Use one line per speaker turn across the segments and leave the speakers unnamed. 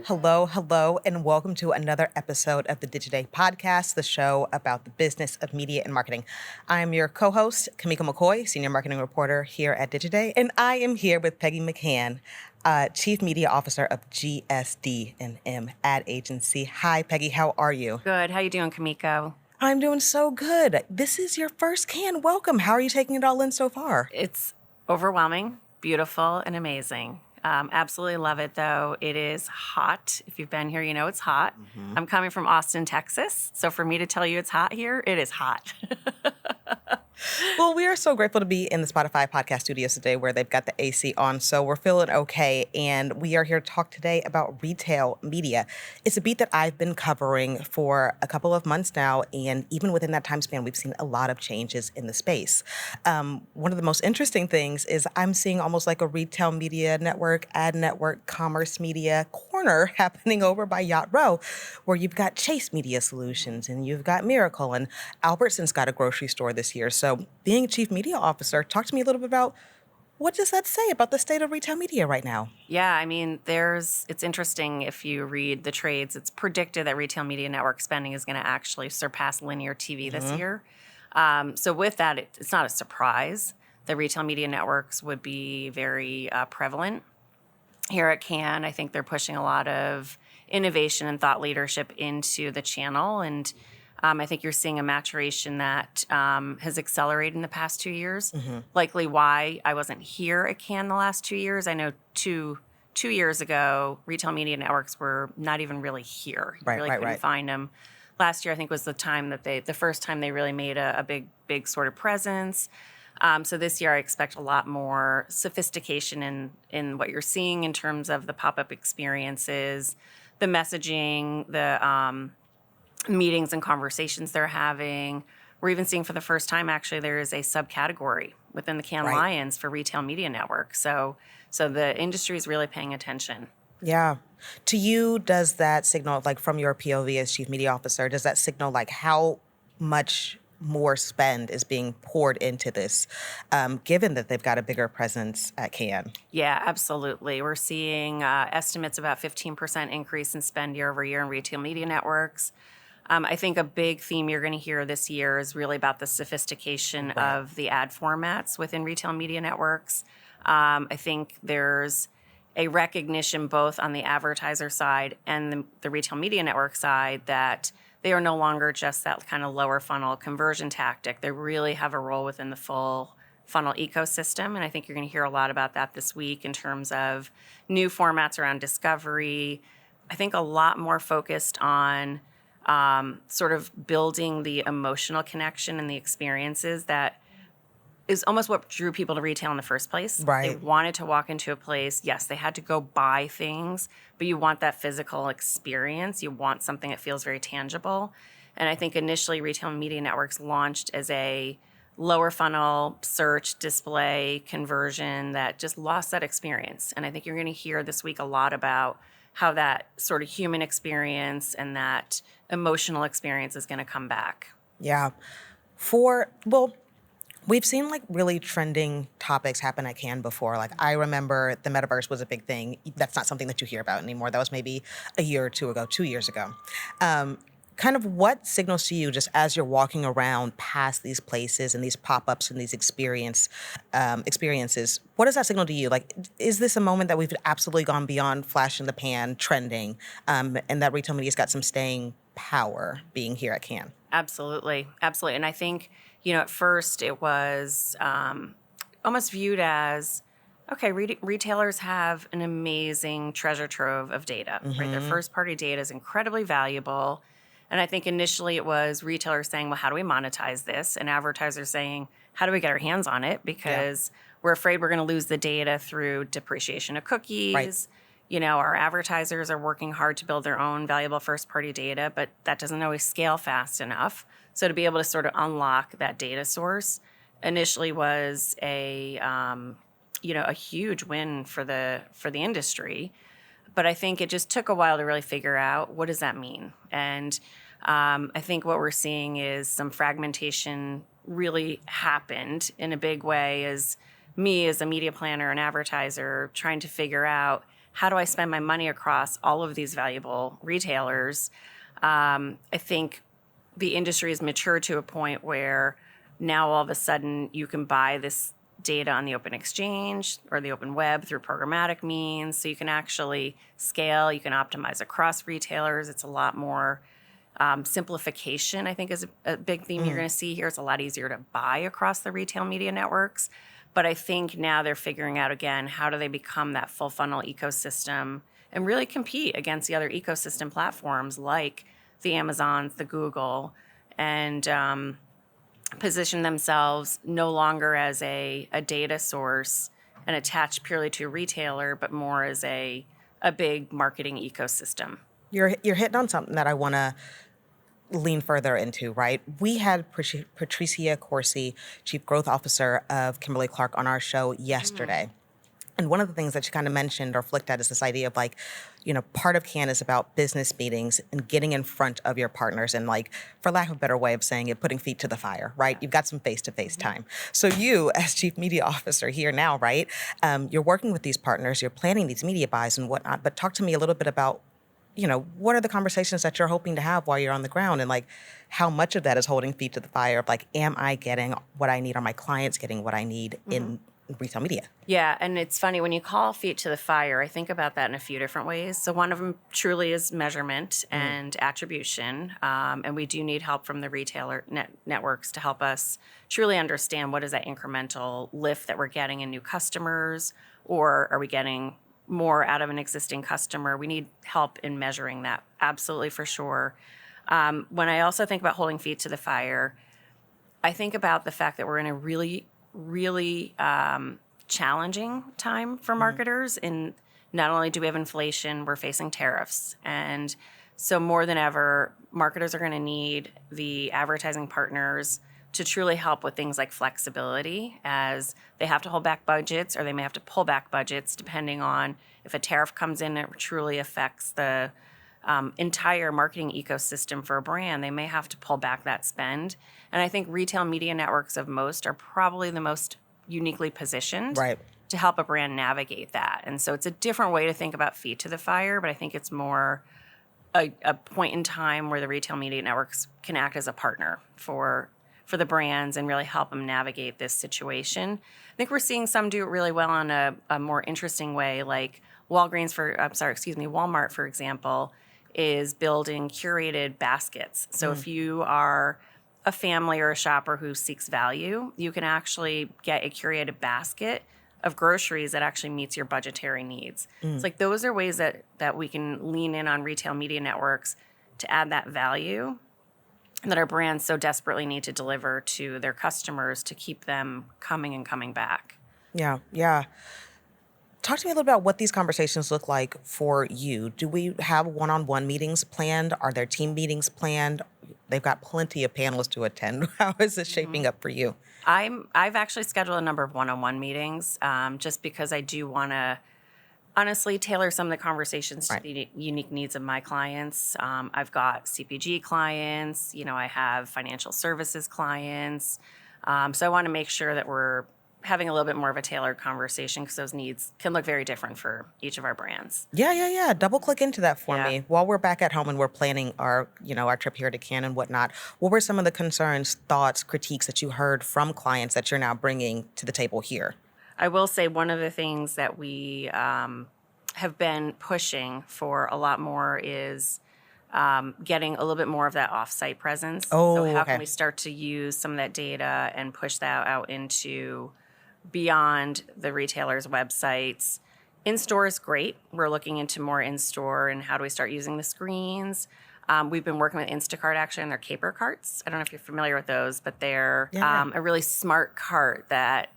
Hello, hello, and welcome to another episode of the Digiday Podcast, the show about the business of media and marketing. I'm your co-host, Kamika McCoy, Senior Marketing Reporter here at Digiday, and I am here with Peggy McCann, Chief Media Officer of GSD&M Ad Agency. Hi, Peggy, how are you?
Good. How you doing, Kamiko?
I'm doing so good. This is your first can. Welcome. How are you taking it all in so far?
It's overwhelming, beautiful, and amazing. Absolutely love it, though. It is hot. If you've been here, you know it's hot. I'm coming from Austin, Texas. So for me to tell you it's hot here, it is hot.
Well, we are so grateful to be in the Spotify podcast studios today where they've got the AC on, so we're feeling okay. And we are here to talk today about retail media. It's a beat that I've been covering for a couple of months now, and even within that time span, we've seen a lot of changes in the space. One of the most interesting things is I'm seeing almost like a retail media network, ad network, commerce media corner happening over by Yacht Row, where you've got Chase Media Solutions and you've got Miracle, and Albertson's got a grocery store this year. So being a chief media officer, talk to me a little bit about what does that say about the state of retail media right now?
Yeah, I mean, it's interesting if you read the trades. It's predicted that retail media network spending is going to actually surpass linear TV this year. So with that, it's not a surprise that retail media networks would be very prevalent. Here at Cannes, I think they're pushing a lot of innovation and thought leadership into the channel, and I think you're seeing a maturation that has accelerated in the past 2 years. Likely why I wasn't here at Cannes the last 2 years. I know two years ago, retail media networks were not even really here. You really couldn't find them. Last year, I think, was the first time they really made a big sort of presence. So this year, I expect a lot more sophistication in what you're seeing in terms of the pop-up experiences, the messaging, the meetings and conversations they're having. We're even seeing for the first time, actually, there is a subcategory within the Cannes Lions for retail media networks. So the industry is really paying attention.
Yeah. To you, does that signal, like from your POV as chief media officer, does that signal like how much more spend is being poured into this, given that they've got a bigger presence at Cannes?
Yeah, absolutely. We're seeing estimates about 15% increase in spend year over year in retail media networks. I think a big theme you're going to hear this year is really about the sophistication of the ad formats within retail media networks. I think there's a recognition both on the advertiser side and the retail media network side that they are no longer just that kind of lower funnel conversion tactic. They really have a role within the full funnel ecosystem. And I think you're going to hear a lot about that this week in terms of new formats around discovery. I think a lot more focused on sort of building the emotional connection and the experiences that is almost what drew people to retail in the first place.
Right.
They wanted to walk into a place. Yes, they had to go buy things, but you want that physical experience. You want something that feels very tangible. And I think initially retail media networks launched as a lower funnel search, display, conversion that just lost that experience. And I think you're going to hear this week a lot about how that sort of human experience and that emotional experience is going to come back.
Yeah. We've seen like really trending topics happen at Cannes before. Like I remember the metaverse was a big thing. That's not something that you hear about anymore. That was maybe a year or two ago, 2 years ago. Kind of what signals to you just as you're walking around past these places and these pop-ups and these experiences, what does that signal to you? Like, is this a moment that we've absolutely gone beyond flash in the pan trending, and that retail media's got some staying power being here at Cannes?
Absolutely. And I think, at first it was almost viewed as, okay, retailers have an amazing treasure trove of data, right? Their first-party data is incredibly valuable. And I think initially it was retailers saying, well, how do we monetize this? And advertisers saying, how do we get our hands on it? Because we're afraid we're going to lose the data through depreciation of cookies. Right. Our advertisers are working hard to build their own valuable first-party data, but that doesn't always scale fast enough. So to be able to sort of unlock that data source initially was a huge win for the industry. But I think it just took a while to really figure out what does that mean. And I think what we're seeing is some fragmentation really happened in a big way as me as a media planner and advertiser trying to figure out how do I spend my money across all of these valuable retailers? I think the industry is mature to a point where now all of a sudden you can buy this data on the open exchange or the open web through programmatic means. So you can actually scale, you can optimize across retailers. It's a lot more simplification, I think, is a big theme you're going to see here. It's a lot easier to buy across the retail media networks. But I think now they're figuring out, again, how do they become that full funnel ecosystem and really compete against the other ecosystem platforms like the Amazons, the Google, and position themselves no longer as a data source and attached purely to a retailer, but more as a big marketing ecosystem.
You're hitting on something that I want to lean further into, right? We had Patricia Corsi, Chief Growth Officer of Kimberly-Clark, on our show yesterday. And one of the things that she kind of mentioned or flicked at is this idea of like, part of CAN is about business meetings and getting in front of your partners and, like, for lack of a better way of saying it, putting feet to the fire, right? You've got some face-to-face time. So you, as Chief Media Officer here now, right, you're working with these partners, you're planning these media buys and whatnot, but talk to me a little bit about, what are the conversations that you're hoping to have while you're on the ground, and like how much of that is holding feet to the fire of like, am I getting what I need? Are my clients getting what I need in retail media?
Yeah, and it's funny, when you call feet to the fire, I think about that in a few different ways. So one of them truly is measurement and attribution, and we do need help from the retailer networks to help us truly understand what is that incremental lift that we're getting in new customers, or are we getting more out of an existing customer? We need help in measuring that, absolutely, for sure. When I also think about holding feet to the fire, I think about the fact that we're in a really, really challenging time for marketers. And not only do we have inflation, we're facing tariffs. And so more than ever, marketers are going to need the advertising partners to truly help with things like flexibility, as they have to hold back budgets, or they may have to pull back budgets depending on if a tariff comes in that truly affects the entire marketing ecosystem for a brand. They may have to pull back that spend. And I think retail media networks of most are probably the most uniquely positioned to help a brand navigate that. And so it's a different way to think about feet to the fire, but I think it's more a point in time where the retail media networks can act as a partner for the brands and really help them navigate this situation. I think we're seeing some do it really well in a more interesting way, like Walmart, for example, is building curated baskets. So if you are a family or a shopper who seeks value, you can actually get a curated basket of groceries that actually meets your budgetary needs. It's like those are ways that we can lean in on retail media networks to add that value that our brands so desperately need to deliver to their customers to keep them coming and coming back.
Yeah. Talk to me a little about what these conversations look like for you. Do we have one-on-one meetings planned? Are there team meetings planned? They've got plenty of panelists to attend. How is it shaping up for you?
I've actually scheduled a number of one-on-one meetings just because I do want to honestly tailor some of the conversations to the unique needs of my clients. I've got CPG clients, I have financial services clients. So I want to make sure that we're having a little bit more of a tailored conversation, because those needs can look very different for each of our brands.
Yeah. Double click into that for me. While we're back at home and we're planning our trip here to CAN and whatnot, what were some of the concerns, thoughts, critiques that you heard from clients that you're now bringing to the table here?
I will say one of the things that we have been pushing for a lot more is getting a little bit more of that off-site presence. So how can we start to use some of that data and push that out into beyond the retailers' websites? In-store is great. We're looking into more in-store and how do we start using the screens. We've been working with Instacart actually on their caper carts. I don't know if you're familiar with those, but they're a really smart cart that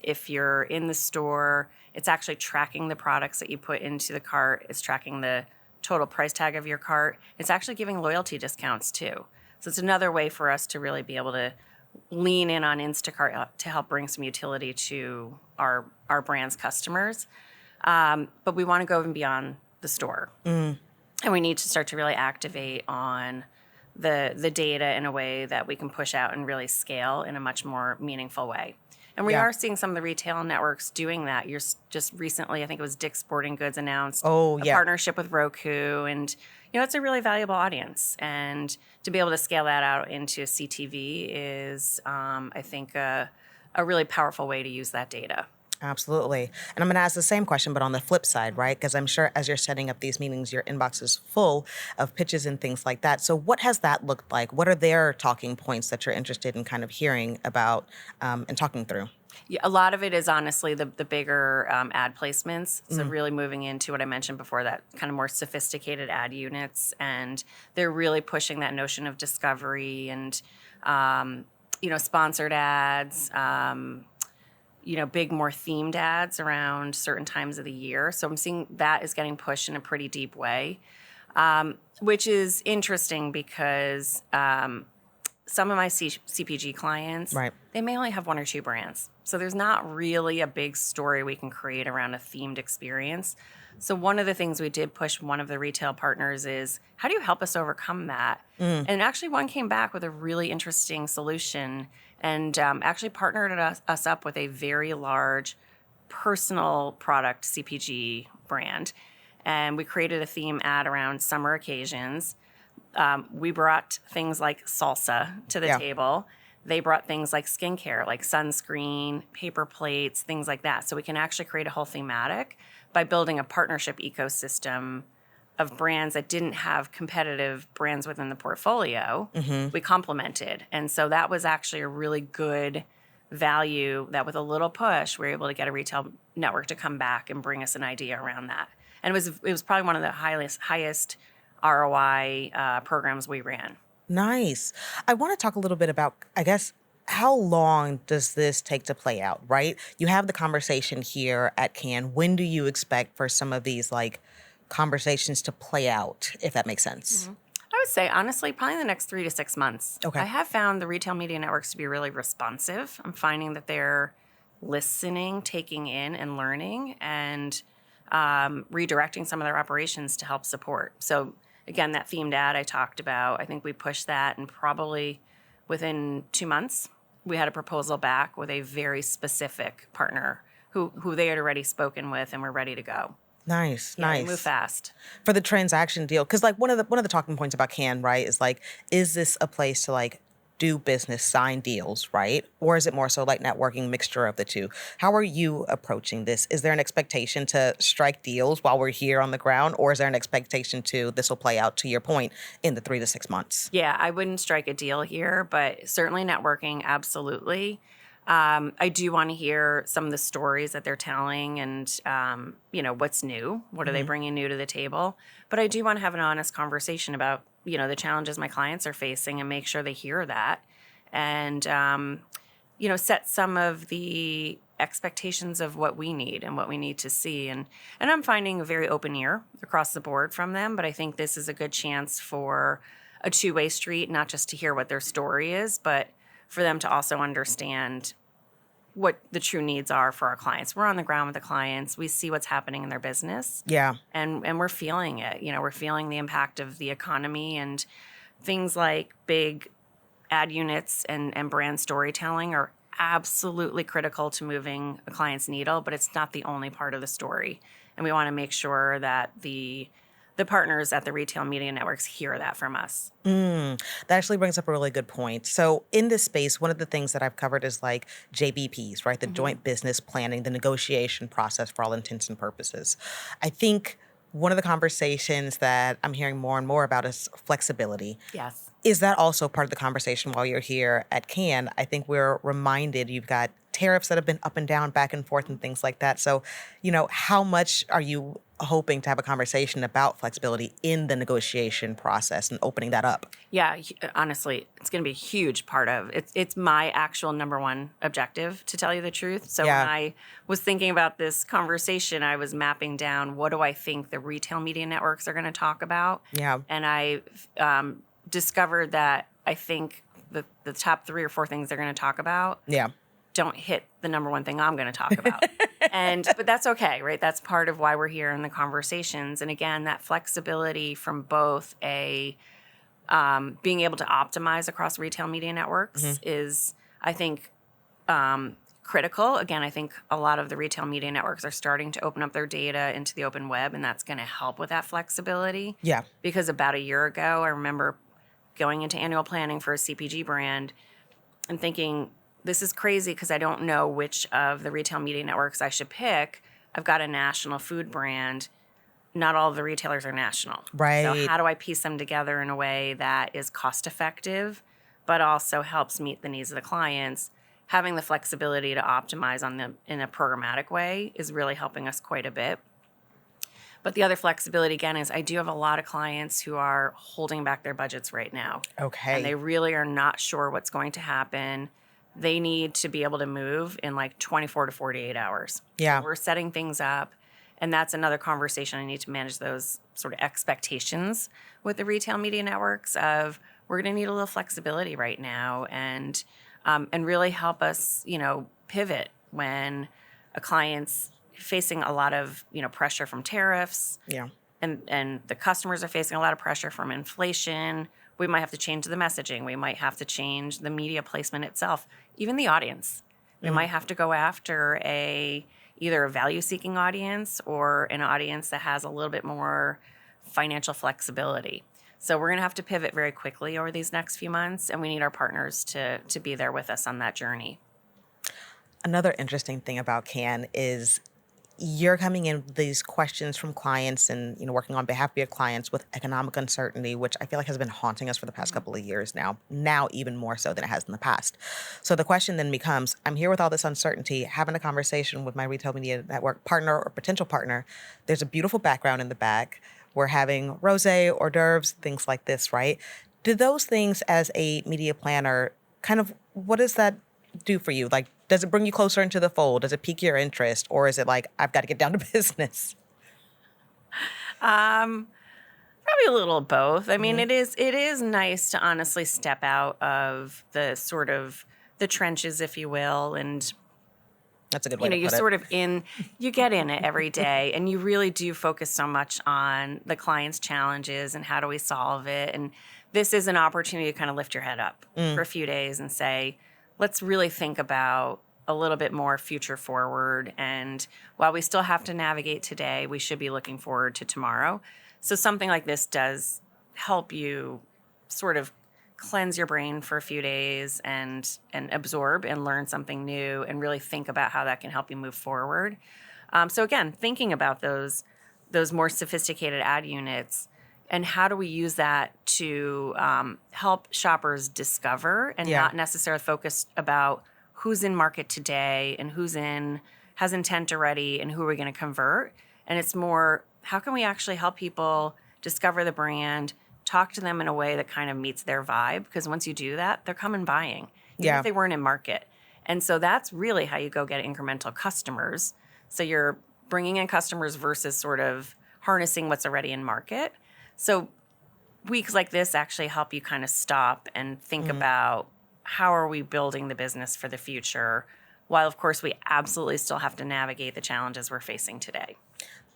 if you're in the store, it's actually tracking the products that you put into the cart. It's tracking the total price tag of your cart. It's actually giving loyalty discounts too. So it's another way for us to really be able to lean in on Instacart to help bring some utility to our brand's customers. But we want to go even beyond the store. And we need to start to really activate on the data in a way that we can push out and really scale in a much more meaningful way. And we are seeing some of the retail networks doing that. Just recently, I think it was Dick's Sporting Goods announced a partnership with Roku. And, it's a really valuable audience. And to be able to scale that out into CTV is, I think, a really powerful way to use that data.
Absolutely. And I'm going to ask the same question, but on the flip side, right? Because I'm sure as you're setting up these meetings, your inbox is full of pitches and things like that. So what has that looked like? What are their talking points that you're interested in kind of hearing about and talking through?
Yeah, a lot of it is honestly the bigger ad placements. So really moving into what I mentioned before, that kind of more sophisticated ad units. And they're really pushing that notion of discovery and, sponsored ads, big, more themed ads around certain times of the year. So I'm seeing that is getting pushed in a pretty deep way, which is interesting because some of my CPG clients, they may only have one or two brands. So there's not really a big story we can create around a themed experience. So one of the things we did push one of the retail partners is, how do you help us overcome that? And actually one came back with a really interesting solution and actually partnered us up with a very large personal product CPG brand. And we created a theme ad around summer occasions. We brought things like salsa to the table. They brought things like skincare, like sunscreen, paper plates, things like that. So we can actually create a whole thematic by building a partnership ecosystem of brands that didn't have competitive brands within the portfolio. We complemented. And so that was actually a really good value that with a little push, we were able to get a retail network to come back and bring us an idea around that. And it was probably one of the highest ROI programs we ran.
Nice. I want to talk a little bit about, I guess, how long does this take to play out, right? You have the conversation here at Cannes. When do you expect for some of these conversations to play out, if that makes sense?
I would say, honestly, probably the next 3 to 6 months.
Okay.
I have found the retail media networks to be really responsive. I'm finding that they're listening, taking in, and learning, and redirecting some of their operations to help support. So again, that themed ad I talked about, I think we pushed that, and probably within 2 months, we had a proposal back with a very specific partner who they had already spoken with and were ready to go.
Nice.
Move fast.
For the transaction deal, because one of the talking points about Cannes, right, is this a place to do business, sign deals, right? Or is it more so networking, mixture of the two? How are you approaching this? Is there an expectation to strike deals while we're here on the ground, or is there an expectation this will play out, to your point, in the 3 to 6 months?
Yeah, I wouldn't strike a deal here, but certainly networking, absolutely. I do want to hear some of the stories that they're telling and, what's new. What are they bringing new to the table? But I do want to have an honest conversation about, the challenges my clients are facing and make sure they hear that and, set some of the expectations of what we need and what we need to see. And I'm finding a very open ear across the board from them, but I think this is a good chance for a two-way street, not just to hear what their story is, but for them to also understand what the true needs are for our clients. We're on the ground with the clients. We see what's happening in their business.
Yeah.
And we're feeling it. We're feeling the impact of the economy, and things like big ad units and brand storytelling are absolutely critical to moving a client's needle, but it's not the only part of the story. And we want to make sure that the partners at the retail media networks hear that from us.
That actually brings up a really good point. So in this space, one of the things that I've covered is JBPs, right? The joint business planning, the negotiation process for all intents and purposes. I think one of the conversations that I'm hearing more and more about is flexibility.
Yes.
Is that also part of the conversation while you're here at Cannes? I think we're reminded you've got tariffs that have been up and down, back and forth, and things like that. So, how much are you hoping to have a conversation about flexibility in the negotiation process and opening that up?
Yeah, honestly, it's going to be a huge part of it. It's my actual number one objective, to tell you the truth. So when I was thinking about this conversation, I was mapping down, what do I think the retail media networks are going to talk about?
Yeah.
And I discovered that I think the top 3 or 4 things they're going to talk about don't hit the number one thing I'm going to talk about. But that's okay, right? That's part of why we're here in the conversations. And again, that flexibility from both being able to optimize across retail media networks is, I think, critical. Again, I think a lot of the retail media networks are starting to open up their data into the open web, and that's going to help with that flexibility.
Yeah.
Because about a year ago, I remember going into annual planning for a CPG brand and thinking, this is crazy because I don't know which of the retail media networks I should pick. I've got a national food brand. Not all of the retailers are national.
Right.
So how do I piece them together in a way that is cost effective, but also helps meet the needs of the clients? Having the flexibility to optimize on them in a programmatic way is really helping us quite a bit. But the other flexibility, again, is I do have a lot of clients who are holding back their budgets right now.
Okay.
And they really are not sure what's going to happen. They need to be able to move in like 24 to 48 hours.
Yeah.
So we're setting things up. And that's another conversation. I need to manage those sort of expectations with the retail media networks of we're going to need a little flexibility right now and really help us, pivot when a client's facing a lot of, pressure from tariffs.
Yeah.
And the customers are facing a lot of pressure from inflation. We might have to change the messaging. We might have to change the media placement itself, even the audience. We might have to go after either a value-seeking audience or an audience that has a little bit more financial flexibility. So we're going to have to pivot very quickly over these next few months, and we need our partners to be there with us on that journey.
Another interesting thing about Can is you're coming in with these questions from clients and, working on behalf of your clients with economic uncertainty, which I feel like has been haunting us for the past couple of years now even more so than it has in the past. So the question then becomes, I'm here with all this uncertainty, having a conversation with my retail media network partner or potential partner. There's a beautiful background in the back. We're having rosé, hors d'oeuvres, things like this, right? Do those things as a media planner what does that do for you? Like, does it bring you closer into the fold? Does it pique your interest? Or is it like, I've got to get down to business?
Probably a little of both. I mean, it is nice to honestly step out of the sort of the trenches, if you will, and
that's a good way to put
you're
it.
sort of you get in it every day, and you really do focus so much on the client's challenges and how do we solve it. And this is an opportunity to kind of lift your head up for a few days and say, let's really think about a little bit more future forward. And while we still have to navigate today, we should be looking forward to tomorrow. So something like this does help you sort of cleanse your brain for a few days and absorb and learn something new and really think about how that can help you move forward. So again, thinking about those more sophisticated ad units and how do we use that to help shoppers discover and not necessarily focus about who's in market today and has intent already and who are we going to convert. And it's more, how can we actually help people discover the brand, talk to them in a way that kind of meets their vibe? Because once you do that, they're coming buying, even if they weren't in market. And so that's really how you go get incremental customers. So you're bringing in customers versus sort of harnessing what's already in market. So weeks like this actually help you kind of stop and think about how are we building the business for the future, while of course we absolutely still have to navigate the challenges we're facing today.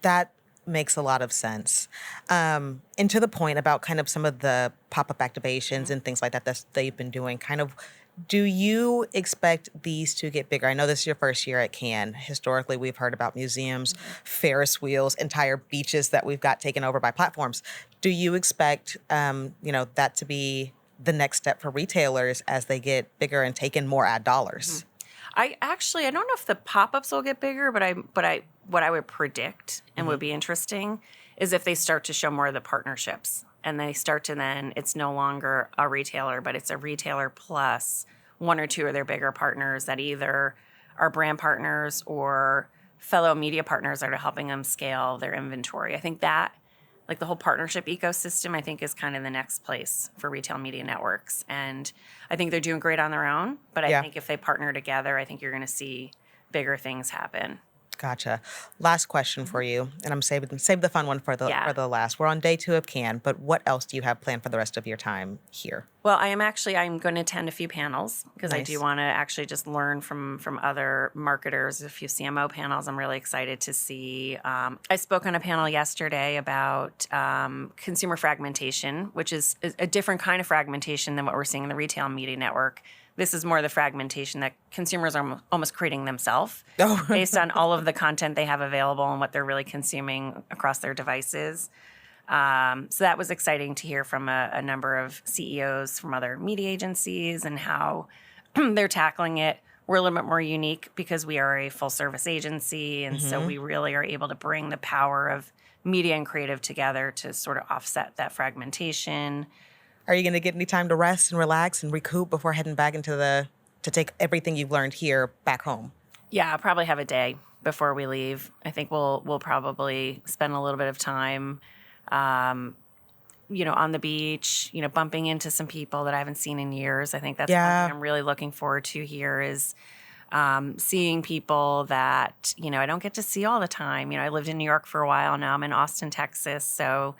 That makes a lot of sense. And to the point about kind of some of the pop-up activations and things like that they've been doing, do you expect these to get bigger? I know this is your first year at Cannes. Historically, we've heard about museums, Ferris wheels, entire beaches that we've got taken over by platforms. Do you expect, that to be the next step for retailers as they get bigger and take in more ad dollars?
I don't know if the pop-ups will get bigger, but what I would predict and would be interesting is if they start to show more of the partnerships. And they start to then, it's no longer a retailer, but it's a retailer plus one or two of their bigger partners that either are brand partners or fellow media partners that are helping them scale their inventory. I think that, like the whole partnership ecosystem, I think is kind of the next place for retail media networks. And I think they're doing great on their own, but I think if they partner together, I think you're going to see bigger things happen.
Gotcha. Last question for you, and I'm save the fun one for the last. We're on day 2 of Cannes, but what else do you have planned for the rest of your time here?
Well, I'm going to attend a few panels because I do want to actually just learn from other marketers, a few CMO panels. I'm really excited to see. I spoke on a panel yesterday about consumer fragmentation, which is a different kind of fragmentation than what we're seeing in the retail media network. This is more the fragmentation that consumers are almost creating themselves
Oh.
based on all of the content they have available and what they're really consuming across their devices. So that was exciting to hear from a number of CEOs from other media agencies and how they're tackling it. We're a little bit more unique because we are a full service agency. And so we really are able to bring the power of media and creative together to sort of offset that fragmentation.
Are you going to get any time to rest and relax and recoup before heading back to take everything you've learned here back home?
Yeah, I'll probably have a day before we leave. I think we'll probably spend a little bit of time, on the beach, bumping into some people that I haven't seen in years. I think that's one thing I'm really looking forward to here is seeing people that, I don't get to see all the time. I lived in New York for a while. Now I'm in Austin, Texas. So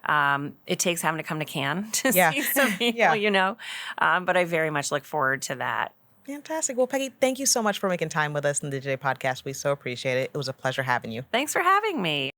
it takes having to come to Cannes to see some people, but I very much look forward to that.
Fantastic. Well, Peggy, thank you so much for making time with us in the Digiday Podcast. We so appreciate it. It was a pleasure having you.
Thanks for having me.